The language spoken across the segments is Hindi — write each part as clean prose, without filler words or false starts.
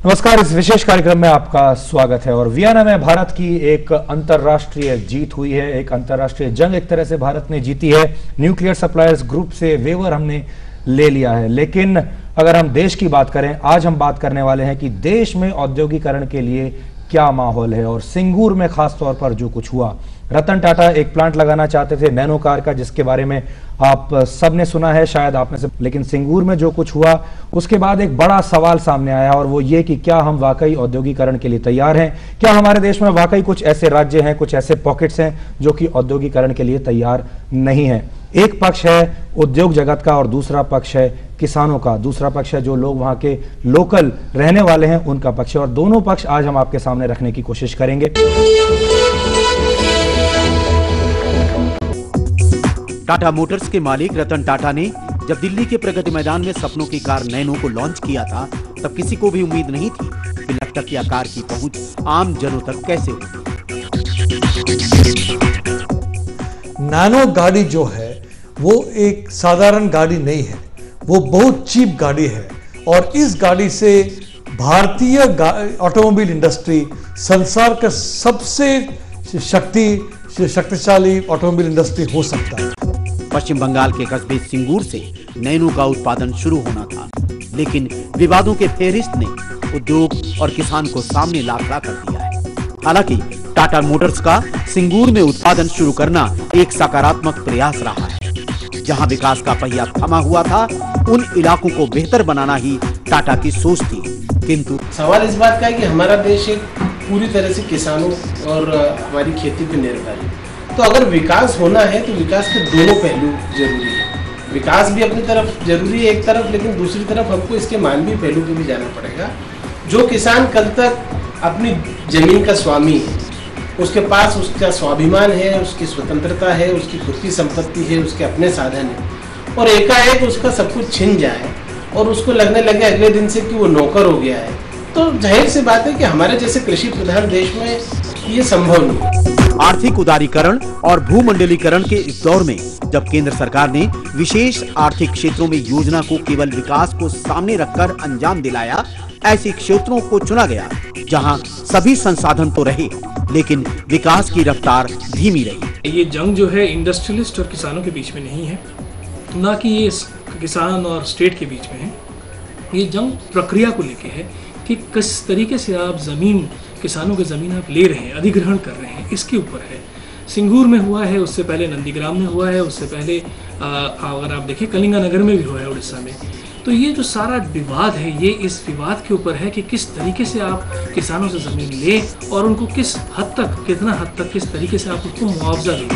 नमस्कार, इस विशेष कार्यक्रम में आपका स्वागत है। और वियना में भारत की एक अंतर्राष्ट्रीय जीत हुई है, एक अंतर्राष्ट्रीय जंग एक तरह से भारत ने जीती है। न्यूक्लियर सप्लायर्स ग्रुप से वेवर हमने ले लिया है। लेकिन अगर हम देश की बात करें, आज हम बात करने वाले हैं कि देश में औद्योगिकरण के लिए क्या माहौल है। और सिंगूर में खास तौर पर जो कुछ हुआ, रतन टाटा एक प्लांट लगाना चाहते थे नैनो कार का, जिसके बारे में आप सबने सुना है शायद आप में से। लेकिन सिंगूर में जो कुछ हुआ उसके बाद एक बड़ा सवाल सामने आया, और वो ये कि क्या हम वाकई औद्योगिकरण के लिए तैयार हैं? क्या हमारे देश में वाकई कुछ ऐसे राज्य हैं, कुछ ऐसे पॉकेट्स हैं जो कि औद्योगिकरण के लिए तैयार नहीं है? एक पक्ष है उद्योग जगत का और दूसरा पक्ष है किसानों का, दूसरा पक्ष है जो लोग वहां के लोकल रहने वाले हैं उनका पक्ष है। और दोनों पक्ष आज हम आपके सामने रखने की कोशिश करेंगे। टाटा मोटर्स के मालिक रतन टाटा ने जब दिल्ली के प्रगति मैदान में सपनों की कार नैनो को लॉन्च किया था, तब किसी को भी उम्मीद नहीं थी कि लखटकिया कार की पहुंच आम जनों तक कैसे होगी। नैनो गाड़ी जो है वो एक साधारण गाड़ी नहीं है, वो बहुत चीप गाड़ी है। और इस गाड़ी से भारतीय ऑटोमोबाइल इंडस्ट्री संसार का सबसे शक्तिशाली ऑटोमोबाइल इंडस्ट्री हो सकता है। पश्चिम बंगाल के कस्बे सिंगूर से नैनो का उत्पादन शुरू होना था, लेकिन विवादों के फेरिस्त ने उद्योग और किसान को सामने ला खड़ा कर दिया है। हालांकि टाटा मोटर्स का सिंगूर में उत्पादन शुरू करना एक सकारात्मक प्रयास रहा है। जहां विकास का पहिया थमा हुआ था, उन इलाकों को बेहतर बनाना ही टाटा की सोच थी। किंतु सवाल इस बात का है कि हमारा देश एक पूरी तरह से किसानों और हमारी खेती पर निर्भर है। तो अगर विकास होना है तो विकास के दोनों पहलू जरूरी है। विकास भी अपनी तरफ जरूरी है एक तरफ, लेकिन दूसरी तरफ हमको इसके मानवीय पहलू पे भी जाना पड़ेगा। जो किसान कल तक अपनी जमीन का स्वामी है, उसके पास उसका स्वाभिमान है, उसकी स्वतंत्रता है, उसकी खुद की संपत्ति है, उसके अपने साधन है, और एकाएक उसका सब कुछ छिन जाए और उसको लगने लगे अगले दिन से कि वो नौकर हो गया है, तो जाहिर सी बात है कि हमारे जैसे कृषि प्रधान देश में ये संभव नहीं है। आर्थिक उदारीकरण और भूमंडलीकरण के इस दौर में जब केंद्र सरकार ने विशेष आर्थिक क्षेत्रों में योजना को केवल विकास को सामने रखकर अंजाम दिलाया, ऐसे क्षेत्रों को चुना गया जहां सभी संसाधन तो रहे लेकिन विकास की रफ्तार धीमी रही। ये जंग जो है इंडस्ट्रियलिस्ट और किसानों के बीच में नहीं है, ना कि ये किसान और स्टेट के बीच में है। ये जंग प्रक्रिया को लेके है कि किस तरीके से आप जमीन, किसानों की ज़मीन आप ले रहे हैं, अधिग्रहण कर रहे हैं, इसके ऊपर है। सिंगूर में हुआ है, उससे पहले नंदीग्राम में हुआ है, उससे पहले अगर आप देखिए कलिंगानगर में भी हुआ है उड़ीसा में। तो ये जो सारा विवाद है, ये इस विवाद के ऊपर है कि किस तरीके से आप किसानों से ज़मीन लें और उनको किस हद तक, कितना हद तक, किस तरीके से आप उसको मुआवजा दें।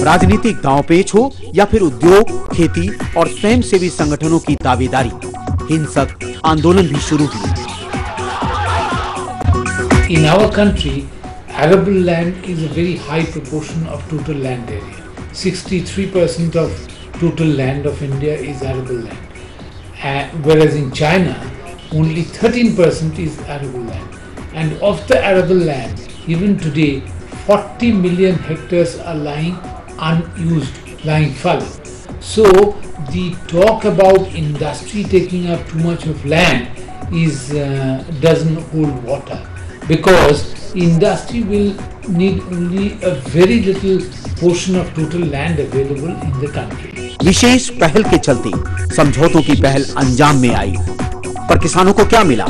राजनीतिक दांवपेच हो या फिर उद्योग, खेती और स्वयंसेवी संगठनों की दावेदारी, हिंसक आंदोलन भी शुरू हुए। In our country, arable land is a very high proportion of total land area. 63% of total land of India is arable land. Whereas in China, only 13% is arable land. And of the arable land, even today, 40 million hectares are lying unused, lying fallow. So, the talk about industry taking up too much of land doesn't hold water. Because industry will need only a very little portion of total land available in the country. विशेष पहल के चलते समझौतों की पहल अंजाम में आई, पर किसानों को क्या मिला?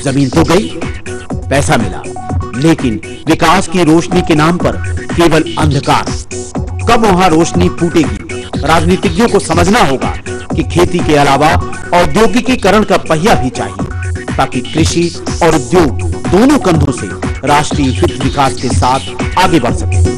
जमीन तो गई, पैसा मिला, लेकिन विकास की रोशनी के नाम पर केवल अंधकार। कब वहां रोशनी फूटेगी? राजनीतिज्ञों को समझना होगा कि खेती के अलावा औद्योगिकीकरण का पहिया भी चाहिए, ताकि कृषि और उद्योग दोनों कंधों से राष्ट्रीय हित विकास के साथ आगे बढ़ सके।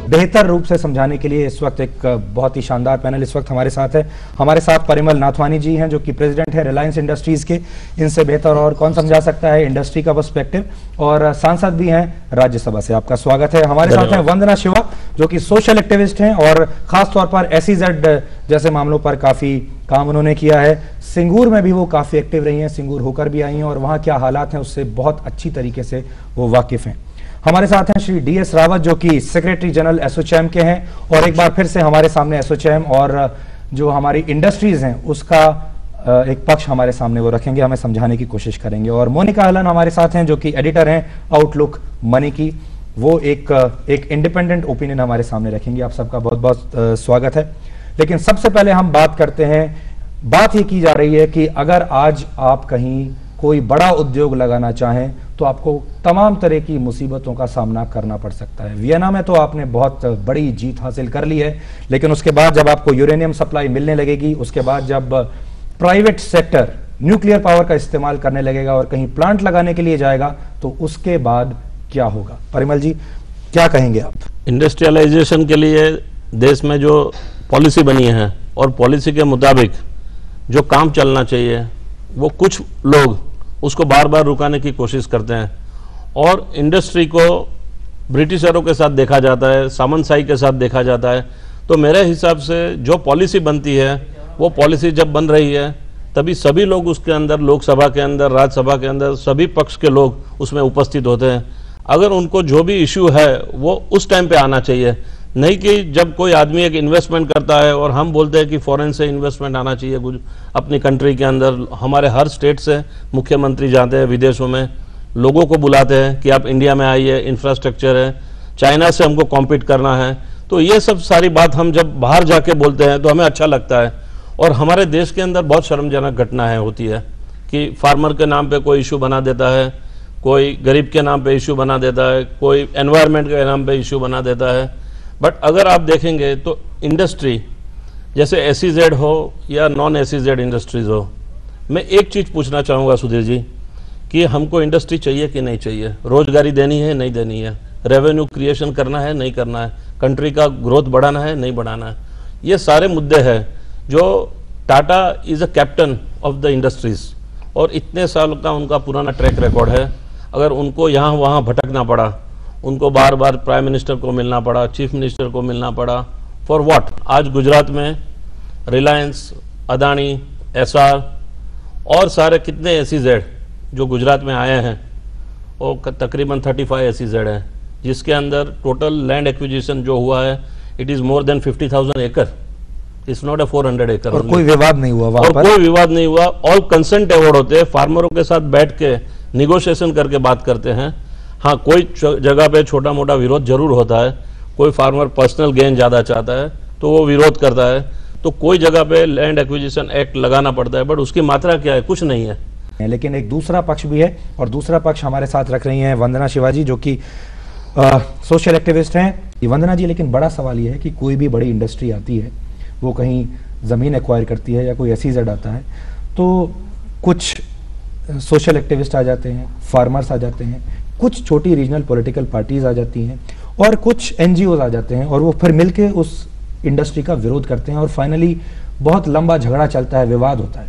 बेहतर रूप से समझाने के लिए इस वक्त एक बहुत ही शानदार पैनल इस वक्त हमारे साथ है। हमारे साथ परिमल नाथवानी जी हैं, जो कि प्रेसिडेंट है रिलायंस इंडस्ट्रीज के। इनसे बेहतर और कौन समझा सकता है इंडस्ट्री का पर्सपेक्टिव, और सांसद भी हैं राज्यसभा से। आपका स्वागत है। हमारे साथ हैं वंदना शिवा, जो कि सोशल एक्टिविस्ट हैं और खास तौर पर SEZ जैसे मामलों पर काफी काम उन्होंने किया है। सिंगूर में भी वो काफी एक्टिव रही हैं, सिंगूर होकर भी आई हैं और वहां क्या हालात हैं उससे बहुत अच्छी तरीके से वो वाकिफ हैं। हमारे साथ हैं श्री DS रावत, जो कि सेक्रेटरी जनरल एसोचैम के हैं, और एक बार फिर से हमारे सामने एसोचैम और जो हमारी इंडस्ट्रीज हैं उसका एक पक्ष हमारे सामने वो रखेंगे, हमें समझाने की कोशिश करेंगे। और मोनिका हलन हमारे साथ हैं, जो कि एडिटर हैं आउटलुक मनी की, वो एक इंडिपेंडेंट ओपिनियन हमारे सामने रखेंगे। आप सबका बहुत बहुत स्वागत है। लेकिन सबसे पहले हम बात करते हैं, बात ये की जा रही है कि अगर आज आप कहीं कोई बड़ा उद्योग लगाना चाहें तो आपको तमाम तरह की मुसीबतों का सामना करना पड़ सकता है। वियना में तो आपने बहुत बड़ी जीत हासिल कर ली है, लेकिन उसके बाद जब आपको यूरेनियम सप्लाई मिलने लगेगी, उसके बाद जब प्राइवेट सेक्टर न्यूक्लियर पावर का इस्तेमाल करने लगेगा और कहीं प्लांट लगाने के लिए जाएगा, तो उसके बाद क्या होगा? परिमल जी, क्या कहेंगे आप? इंडस्ट्रियलाइजेशन के लिए देश में जो पॉलिसी बनी है और पॉलिसी के मुताबिक जो काम चलना चाहिए, वो कुछ लोग उसको बार बार रुकाने की कोशिश करते हैं और इंडस्ट्री को ब्रिटिशरों के साथ देखा जाता है, सामंतशाही के साथ देखा जाता है। तो मेरे हिसाब से जो पॉलिसी बनती है, वो पॉलिसी जब बन रही है तभी सभी लोग उसके अंदर, लोकसभा के अंदर, राज्यसभा के अंदर, सभी पक्ष के लोग उसमें उपस्थित होते हैं। अगर उनको जो भी इश्यू है वो उस टाइम पे आना चाहिए, नहीं कि जब कोई आदमी एक इन्वेस्टमेंट करता है और हम बोलते हैं कि फॉरेन से इन्वेस्टमेंट आना चाहिए अपनी कंट्री के अंदर। हमारे हर स्टेट से मुख्यमंत्री जाते हैं विदेशों में, लोगों को बुलाते हैं कि आप इंडिया में आइए, इंफ्रास्ट्रक्चर है, चाइना से हमको कॉम्पीट करना है। तो ये सब सारी बात हम जब बाहर जाके बोलते हैं तो हमें अच्छा लगता है। और हमारे देश के अंदर बहुत शर्मजनक घटनाएं होती है कि फार्मर के नाम पे कोई इशू बना देता है, कोई गरीब के नाम पे इशू बना देता है, कोई एनवायरनमेंट के नाम पे इशू बना देता है। बट अगर आप देखेंगे तो इंडस्ट्री जैसे SEZ हो या नॉन SEZ इंडस्ट्रीज हो, मैं एक चीज़ पूछना चाहूँगा सुधीर जी कि हमको इंडस्ट्री चाहिए कि नहीं चाहिए? रोजगारी देनी है नहीं देनी है? रेवेन्यू क्रिएशन करना है नहीं करना है? कंट्री का ग्रोथ बढ़ाना है नहीं बढ़ाना है? ये सारे मुद्दे हैं जो Tata is a captain of the industries और इतने साल का उनका पुराना ट्रैक रिकॉर्ड है। अगर उनको यहाँ वहाँ भटकना पड़ा, उनको बार बार प्राइम मिनिस्टर को मिलना पड़ा, चीफ मिनिस्टर को मिलना पड़ा, फॉर व्हाट? आज गुजरात में रिलायंस, अदानी, SR और सारे कितने SEZ जो गुजरात में आए हैं, वो तकरीबन 35 SEZ है, जिसके अंदर टोटल लैंड एक्विजिशन जो हुआ है इट इज़ मोर देन 50,000 एकड़। इट्स नॉट अ 400 एकड़। और कोई विवाद नहीं हुआ वहां पर? कोई विवाद नहीं हुआ। ऑल कंसेंट अवॉर्ड होते हैं, फार्मरों के साथ बैठ के निगोशिएशन करके बात करते हैं। हाँ, कोई जगह पे छोटा मोटा विरोध जरूर होता है, कोई फार्मर पर्सनल गेन ज़्यादा चाहता है तो वो विरोध करता है, तो कोई जगह पे लैंड एक्विजिशन एक्ट लगाना पड़ता है, बट उसकी मात्रा क्या है? कुछ नहीं है। लेकिन एक दूसरा पक्ष भी है, और दूसरा पक्ष हमारे साथ रख रही हैं वंदना शिवाजी, जो कि सोशल एक्टिविस्ट हैं। वंदना जी, लेकिन बड़ा सवाल ये है कि कोई भी बड़ी इंडस्ट्री आती है, वो कहीं ज़मीन एक्वायर करती है या कोई SEZ आता है, तो कुछ सोशल एक्टिविस्ट आ जाते हैं, फार्मर्स आ जाते हैं, कुछ छोटी रीजनल पॉलिटिकल पार्टीज आ जाती हैं और कुछ NGOs आ जाते हैं, और वो फिर मिलके उस इंडस्ट्री का विरोध करते हैं और फाइनली बहुत लंबा झगड़ा चलता है, विवाद होता है।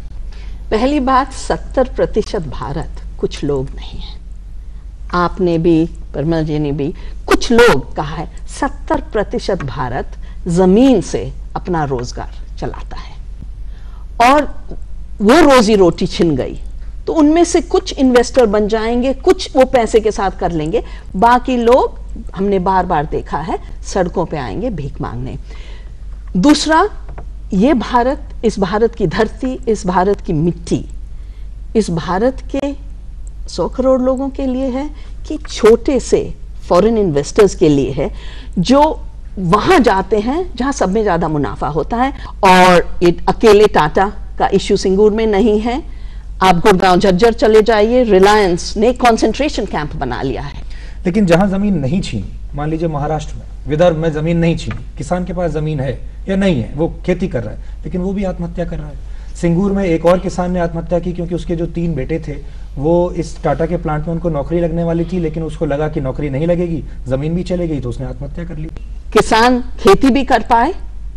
पहली बात, 70% भारत कुछ लोग नहीं है। आपने भी, परिमल जी ने भी, कुछ लोग कहा है। 70% भारत जमीन से अपना रोजगार चलाता है और वो रोजी रोटी छिन गई तो उनमें से कुछ इन्वेस्टर बन जाएंगे, कुछ वो पैसे के साथ कर लेंगे, बाकी लोग हमने बार बार देखा है सड़कों पे आएंगे भीख मांगने। दूसरा, ये भारत, इस भारत की धरती, इस भारत की मिट्टी, इस भारत के 100 करोड़ लोगों के लिए है कि छोटे से फॉरेन इन्वेस्टर्स के लिए है जो वहां जाते हैं जहां सब में ज्यादा मुनाफा होता है। और ये अकेले टाटा का इश्यू सिंगूर में नहीं है, आप गुड़गांव झज्जर चले जाइए, रिलायंस ने कंसंट्रेशन कैंप बना लिया है। लेकिन जहां जमीन नहीं छीनी, मान लीजिए महाराष्ट्र में, विदर्भ में जमीन नहीं छीनी, किसान के पास जमीन है या नहीं है, वो खेती कर रहा है, लेकिन वो भी आत्महत्या कर रहा है। सिंगूर में एक और किसान ने आत्महत्या की क्योंकि उसके जो 3 बेटे थे, वो इस टाटा के प्लांट में उनको नौकरी लगने वाली थी, लेकिन उसको लगा कि नौकरी नहीं लगेगी, जमीन भी चले गई, तो उसने आत्महत्या कर ली। किसान खेती भी कर पाए,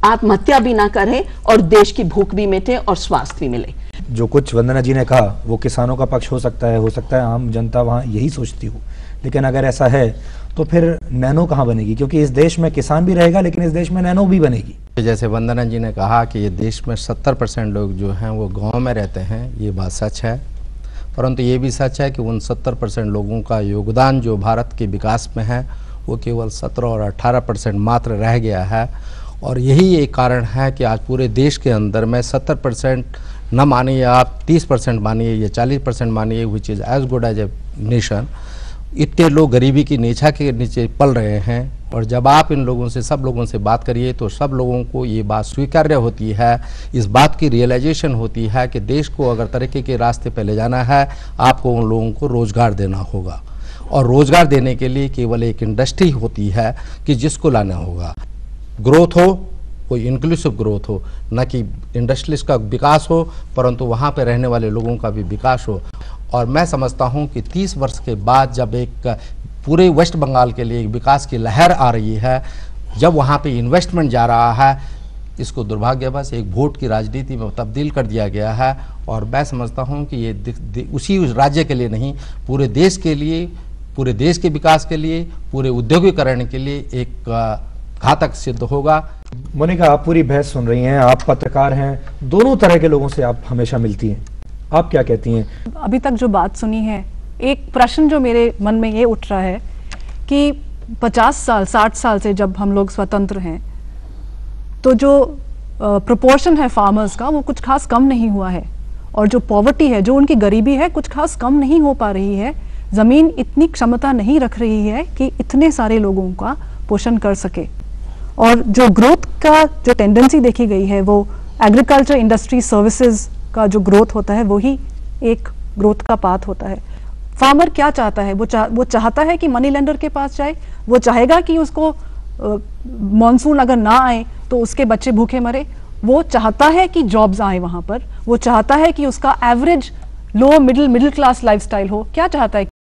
आत्महत्या भी ना करे और देश की भूख भी मिटे और स्वास्थ्य भी मिले। जो कुछ वंदना जी ने कहा वो किसानों का पक्ष हो सकता है आम जनता वहाँ यही सोचती हो, लेकिन अगर ऐसा है तो फिर नैनो कहाँ बनेगी? क्योंकि इस देश में किसान भी रहेगा लेकिन इस देश में नैनो भी बनेगी। जैसे वंदना जी ने कहा कि ये देश में 70% लोग जो हैं वो गांव में रहते हैं, ये बात सच है। परंतु ये भी सच है कि उन 70% लोगों का योगदान जो भारत के विकास में है वो केवल 17 और 18% मात्र रह गया है। और यही एक कारण है कि आज पूरे देश के अंदर में 70% न मानिए आप, 30% मानिए या 40% मानिए, which is as good as a nation, इतने लोग गरीबी की नेछा के नीचे पल रहे हैं। और जब आप इन लोगों से, सब लोगों से बात करिए तो सब लोगों को ये बात स्वीकार्य होती है, इस बात की रियलाइजेशन होती है कि देश को अगर तरक्की के रास्ते पे ले जाना है, आपको उन लोगों को रोज़गार देना होगा। और रोज़गार देने के लिए केवल एक इंडस्ट्री होती है कि जिसको लाना होगा। ग्रोथ हो, कोई इंक्लूसिव ग्रोथ हो, न कि इंडस्ट्रीज का विकास हो, परंतु वहाँ पे रहने वाले लोगों का भी विकास हो। और मैं समझता हूँ कि 30 वर्ष के बाद जब एक पूरे वेस्ट बंगाल के लिए एक विकास की लहर आ रही है, जब वहाँ पे इन्वेस्टमेंट जा रहा है, इसको दुर्भाग्यवश एक वोट की राजनीति में तब्दील कर दिया गया है। और मैं समझता हूँ कि ये उसी राज्य के लिए नहीं, पूरे देश के लिए, पूरे देश के विकास के लिए, पूरे औद्योगिकरण के लिए एक घातक सिद्ध होगा। मोनिका, आप पूरी बहस सुन रही हैं, आप पत्रकार हैं, दोनों तरह के लोगों से आप हमेशा मिलती हैं, आप क्या कहती हैं? अभी तक जो बात सुनी है, एक प्रश्न जो मेरे मन में ये उठ रहा है कि 50 साल 60 साल से जब हम लोग स्वतंत्र हैं, तो जो प्रोपोर्शन है फार्मर्स का वो कुछ खास कम नहीं हुआ है, और जो पॉवर्टी है, जो उनकी गरीबी है, कुछ खास कम नहीं हो पा रही है। ज़मीन इतनी क्षमता नहीं रख रही है कि इतने सारे लोगों का पोषण कर सके। और जो ग्रोथ का जो टेंडेंसी देखी गई है, वो एग्रीकल्चर, इंडस्ट्री, सर्विसेज का जो ग्रोथ होता है, वही एक ग्रोथ का पाथ होता है। फार्मर क्या चाहता है? वो चाहता है कि मनी लेंडर के पास जाए, वो चाहेगा कि उसको मॉनसून अगर ना आए तो उसके बच्चे भूखे मरे, वो चाहता है कि जॉब्स आए वहाँ पर, वो चाहता है कि उसका average low middle class lifestyle हो। क्या चाहता है?